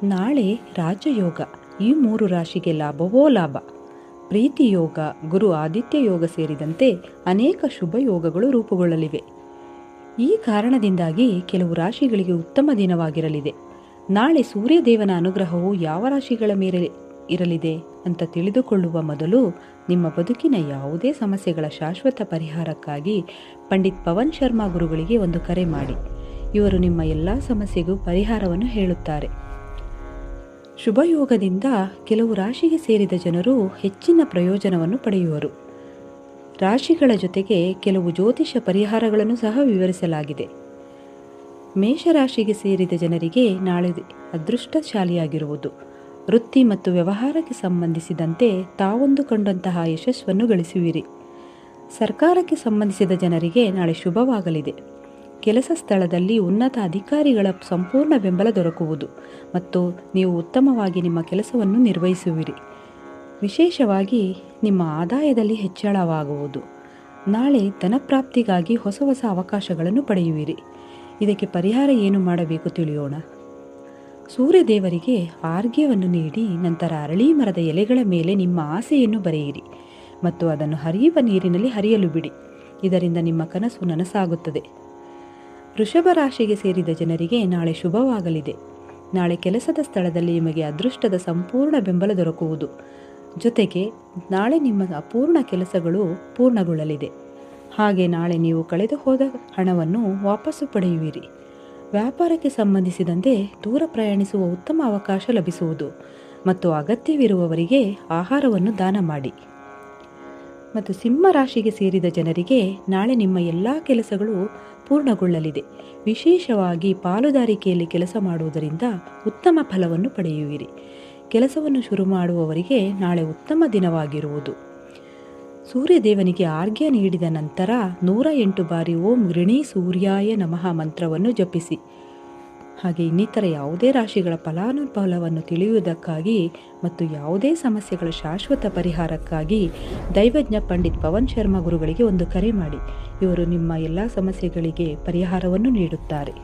ನಾಳೆ ರಾಜಯೋಗ, ಈ 3 ರಾಶಿಗೆ ಲಾಭವೋ ಲಾಭ. ಪ್ರೀತಿ ಯೋಗ, ಗುರು ಆದಿತ್ಯ ಯೋಗ ಸೇರಿದಂತೆ ಅನೇಕ ಶುಭ ಯೋಗಗಳು ರೂಪುಗೊಳ್ಳಲಿವೆ. ಈ ಕಾರಣದಿಂದಾಗಿ ಕೆಲವು ರಾಶಿಗಳಿಗೆ ಉತ್ತಮ ದಿನವಾಗಿರಲಿದೆ. ನಾಳೆ ಸೂರ್ಯದೇವನ ಅನುಗ್ರಹವು ಯಾವ ರಾಶಿಗಳ ಮೇಲೆ ಇರಲಿದೆ ಅಂತ ತಿಳಿದುಕೊಳ್ಳುವ ಮೊದಲು ನಿಮ್ಮ ಬದುಕಿನ ಯಾವುದೇ ಸಮಸ್ಯೆಗಳ ಶಾಶ್ವತ ಪರಿಹಾರಕ್ಕಾಗಿ ಪಂಡಿತ್ ಪವನ್ ಶರ್ಮಾ ಗುರುಗಳಿಗೆ ಒಂದು ಕರೆ ಮಾಡಿ. ಇವರು ನಿಮ್ಮ ಎಲ್ಲ ಸಮಸ್ಯೆಗೂ ಪರಿಹಾರವನ್ನು ಹೇಳುತ್ತಾರೆ. ಶುಭಯೋಗದಿಂದ ಕೆಲವು ರಾಶಿಗೆ ಸೇರಿದ ಜನರು ಹೆಚ್ಚಿನ ಪ್ರಯೋಜನವನ್ನು ಪಡೆಯುವರು. ರಾಶಿಗಳ ಜೊತೆಗೆ ಕೆಲವು ಜ್ಯೋತಿಷ ಪರಿಹಾರಗಳನ್ನು ಸಹ ವಿವರಿಸಲಾಗಿದೆ. ಮೇಷರಾಶಿಗೆ ಸೇರಿದ ಜನರಿಗೆ ನಾಳೆ ಅದೃಷ್ಟಶಾಲಿಯಾಗಿರುವುದು. ವೃತ್ತಿ ಮತ್ತು ವ್ಯವಹಾರಕ್ಕೆ ಸಂಬಂಧಿಸಿದಂತೆ ತಾವೊಂದುಕೊಂಡಂತಹ ಯಶಸ್ಸನ್ನು ಗಳಿಸುವಿರಿ. ಸರ್ಕಾರಕ್ಕೆ ಸಂಬಂಧಿಸಿದ ಜನರಿಗೆ ನಾಳೆ ಶುಭವಾಗಲಿದೆ. ಕೆಲಸ ಸ್ಥಳದಲ್ಲಿ ಉನ್ನತ ಅಧಿಕಾರಿಗಳ ಸಂಪೂರ್ಣ ಬೆಂಬಲ ದೊರಕುವುದು ಮತ್ತು ನೀವು ಉತ್ತಮವಾಗಿ ನಿಮ್ಮ ಕೆಲಸವನ್ನು ನಿರ್ವಹಿಸುವಿರಿ. ವಿಶೇಷವಾಗಿ ನಿಮ್ಮ ಆದಾಯದಲ್ಲಿ ಹೆಚ್ಚಳವಾಗುವುದು. ನಾಳೆ ಧನಪ್ರಾಪ್ತಿಗಾಗಿ ಹೊಸ ಹೊಸ ಅವಕಾಶಗಳನ್ನು ಪಡೆಯುವಿರಿ. ಇದಕ್ಕೆ ಪರಿಹಾರ ಏನು ಮಾಡಬೇಕು ತಿಳಿಯೋಣ. ಸೂರ್ಯದೇವರಿಗೆ ಆರ್ಘ್ಯವನ್ನು ನೀಡಿ ನಂತರ ಅರಳಿ ಮರದ ಎಲೆಗಳ ಮೇಲೆ ನಿಮ್ಮ ಆಸೆಯನ್ನು ಬರೆಯಿರಿ ಮತ್ತು ಅದನ್ನು ಹರಿಯುವ ನೀರಿನಲ್ಲಿ ಹರಿಯಲು ಬಿಡಿ. ಇದರಿಂದ ನಿಮ್ಮ ಕನಸು ನನಸಾಗುತ್ತದೆ. ವೃಷಭ ರಾಶಿಗೆ ಸೇರಿದ ಜನರಿಗೆ ನಾಳೆ ಶುಭವಾಗಲಿದೆ. ನಾಳೆ ಕೆಲಸದ ಸ್ಥಳದಲ್ಲಿ ನಿಮಗೆ ಅದೃಷ್ಟದ ಸಂಪೂರ್ಣ ಬೆಂಬಲ ದೊರಕುವುದು. ಜೊತೆಗೆ ನಾಳೆ ನಿಮ್ಮ ಅಪೂರ್ಣ ಕೆಲಸಗಳು ಪೂರ್ಣಗೊಳ್ಳಲಿದೆ. ಹಾಗೆ ನಾಳೆ ನೀವು ಕಳೆದು ಹೋದ ಹಣವನ್ನು ವಾಪಸ್ಸು ಪಡೆಯುವಿರಿ. ವ್ಯಾಪಾರಕ್ಕೆ ಸಂಬಂಧಿಸಿದಂತೆ ದೂರ ಪ್ರಯಾಣಿಸುವ ಉತ್ತಮ ಅವಕಾಶ ಲಭಿಸುವುದು ಮತ್ತು ಅಗತ್ಯವಿರುವವರಿಗೆ ಆಹಾರವನ್ನು ದಾನ ಮಾಡಿ. ಮತ್ತು ಸಿಂಹ ರಾಶಿಗೆ ಸೇರಿದ ಜನರಿಗೆ ನಾಳೆ ನಿಮ್ಮ ಎಲ್ಲ ಕೆಲಸಗಳು ಪೂರ್ಣಗೊಳ್ಳಲಿದೆ. ವಿಶೇಷವಾಗಿ ಪಾಲುದಾರಿಕೆಯಲ್ಲಿ ಕೆಲಸ ಮಾಡುವುದರಿಂದ ಉತ್ತಮ ಫಲವನ್ನು ಪಡೆಯುವಿರಿ. ಕೆಲಸವನ್ನು ಶುರು ಮಾಡುವವರಿಗೆ ನಾಳೆ ಉತ್ತಮ ದಿನವಾಗಿರುವುದು. ಸೂರ್ಯದೇವನಿಗೆ ಆರ್ಘ್ಯ ನೀಡಿದ ನಂತರ 108 ಬಾರಿ ಓಂ ಗೃಣಿ ಸೂರ್ಯಾಯ ನಮಃ ಮಂತ್ರವನ್ನು ಜಪಿಸಿ. ಹಾಗೆ ಇನ್ನಿತರ ಯಾವುದೇ ರಾಶಿಗಳ ಫಲಾನುಫಲವನ್ನು ತಿಳಿಯುವುದಕ್ಕಾಗಿ ಮತ್ತು ಯಾವುದೇ ಸಮಸ್ಯೆಗಳ ಶಾಶ್ವತ ಪರಿಹಾರಕ್ಕಾಗಿ ದೈವಜ್ಞ ಪಂಡಿತ್ ಪವನ್ ಶರ್ಮಾ ಗುರುಗಳಿಗೆ ಒಂದು ಕರೆ ಮಾಡಿ. ಇವರು ನಿಮ್ಮ ಎಲ್ಲ ಸಮಸ್ಯೆಗಳಿಗೆ ಪರಿಹಾರವನ್ನು ನೀಡುತ್ತಾರೆ.